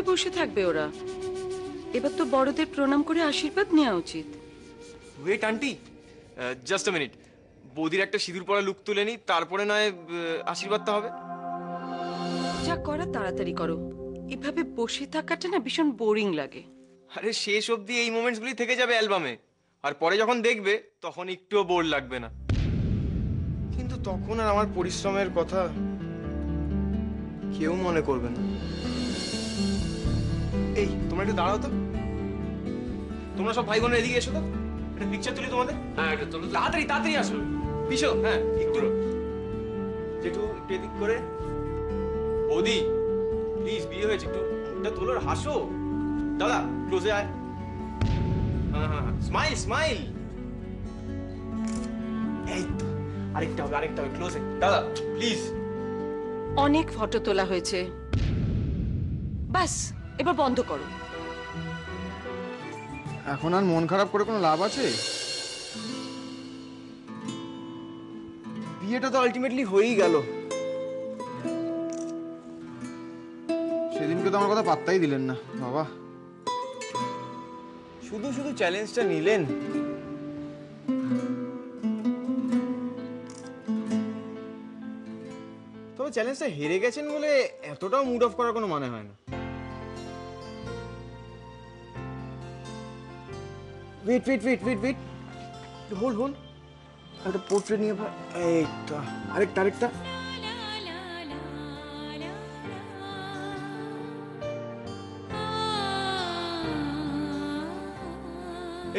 কিভাবে বসে থাকবে ওরা? এবার তো বড়দের প্রণাম করে আশীর্বাদ নেওয়া উচিত। Wait aunty, just a minute. বৌদির একটা সিঁদুর পরা লুক তুলে নি, তারপরে নয় আশীর্বাদটা হবে। যা করা তাড়াতাড়ি করো। এভাবে বসে থাকাটা না ভীষণ বোরিং লাগে। আরে শেষ অবধি এই মোমেন্টসগুলি থেকে যাবে অ্যালবামে, আর পরে যখন দেখবে তখন একটুও বোর লাগবে না। কিন্তু তখন আর আমার পরিশ্রমের কথা কেউ মনে করবে না। এই তোমরা একটু দাঁড়াও তো, তোমরা সব ভাই বোনের এদিকে এসো তো, একটা পিকচার তুলি তোমাদের। হ্যাঁ এটা চলো, তাড়াতাড়ি তাড়াতাড়ি আসো, পিছো। হ্যাঁ একটু জেঠু একটু এদিক করে। বৌদি প্লিজ, বিয়ে হয়েছে, একটু মুখটা তোলো আর হাসো। দাদা ক্লোজে আয়। হ্যাঁ হ্যাঁ, স্মাইল স্মাইল। এই তো, আরেকটা হবে আরেকটা হবে, ক্লোজে। দাদা প্লিজ। অনেক ফটো তোলা হয়েছে, বাস এবার বন্ধ করো। এখন আর মন খারাপ করে কোনো লাভ আছে? বিয়েটা তো আলটিমেটলি হয়েই গেল। সেদিনকে তো আমার কথা পাত্তাই দিলেন না বাবা। শুধু শুধু চ্যালেঞ্জটা নিলেন। তবে চ্যালেঞ্জটা হেরে গেছেন বলে এতটাও মুড অফ করার কোনো মানে হয় না। Wait wait wait wait wait, hold hold. একটা পোর্ট্রেট নিয়ে এইটা, আরেকটা আরেকটা।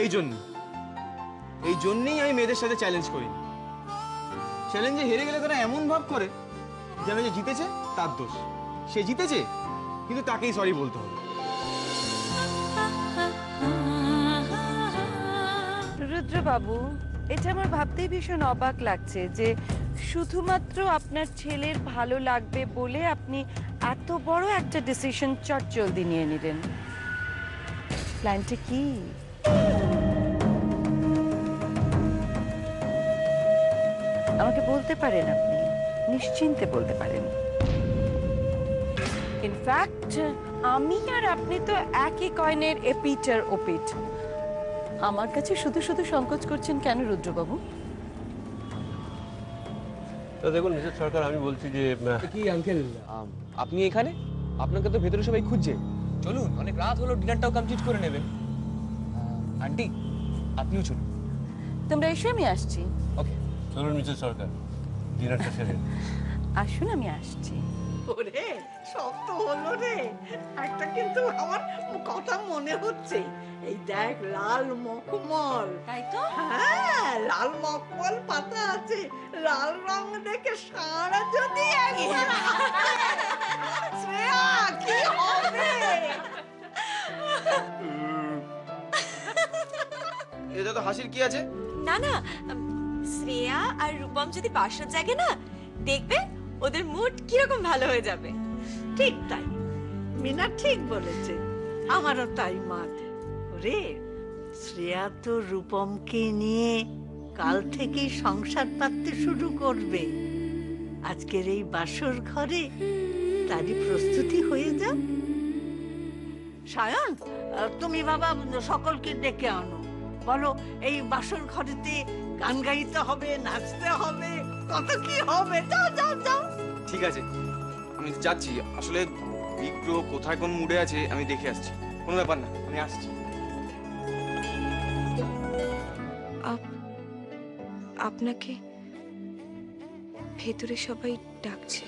এই জন্যই আমি মেয়েদের সাথে চ্যালেঞ্জ করি। চ্যালেঞ্জে হেরে গেলে তারা এমন ভাব করে যেন যে জিতেছে তার দোষ। সে জিতেছে কিন্তু তাকেই সরি বলতে হবে। রুদ্রবাবু, এটা আমার ভাবতেই ভীষণ অবাক লাগছে যে শুধুমাত্র আপনার ছেলের ভালো লাগবে বলে আপনি এত বড় একটা ডিসিশন চটজলদি নিয়ে নিলেন। প্ল্যানটা কি? আমাকে বলতে পারেন, আপনি নিশ্চিন্তে বলতে পারেন। ইনফ্যাক্ট আমি আর আপনি তো একই কয়েনের এপিট আর ওপিট। আমার কাছে শুধু শুধু সংকোচ করছেন কেন রুদ্রবাবু? দেখুন মিসেস সরকার, আমি বলছি যে কি আঙ্কেল আপনি এখানে, আপনাকে তো ভেতরে সবাই খুঁজছে। চলুন, অনেক রাত হলো, ডিনারটাও কমপ্লিট করে নেবেন। আন্টি আপনিও চলুন। তোমরা এসো, আমি আসছি। ওকে চলুন মিসেস সরকার, ডিনারটা সেরে আসুন, আমি আসছি। ওরে সব তো হলো রে, একটা কিন্তু আমার কথা মনে হচ্ছে। এই দেখ লাল মখমল। তাই তো? হ্যাঁ লাল মখমল পাতা আছে, লাল রং দেখে সারা যদি একবার শ্রেয়া কি হবে? এটা তো হাসির কি আছে? না না, শ্রেয়া আর রূপম যদি বাসর জাগে না, দেখবে ওদের মুড কিরকম ভালো হয়ে যাবে। ঠিক তাই, মিনা ঠিক বলেছে, আমারও তাই মত। ওরে শ্রেয়া তো রূপমকে নিয়ে কাল থেকেই সংসার পাততে শুরু করবে। আজকের এই বাসর ঘরে তারই প্রস্তুতি হয়ে যাও। সায়ন, তুমি বাবা সকলকে ডেকে আনো, বলো এই বাসর ঘরেতে গান গাইতে হবে, নাচতে হবে, কত কি হবে। যাও যাও যাও। ঠিক আছে, আমি যাচ্ছি। আসলে বিগ্রহ কোথায় কোন মুডে আছে আমি দেখে আসছি। কোনো ব্যাপার না, আমি আসছি। আপনাকে ভেতরে সবাই ডাকছে।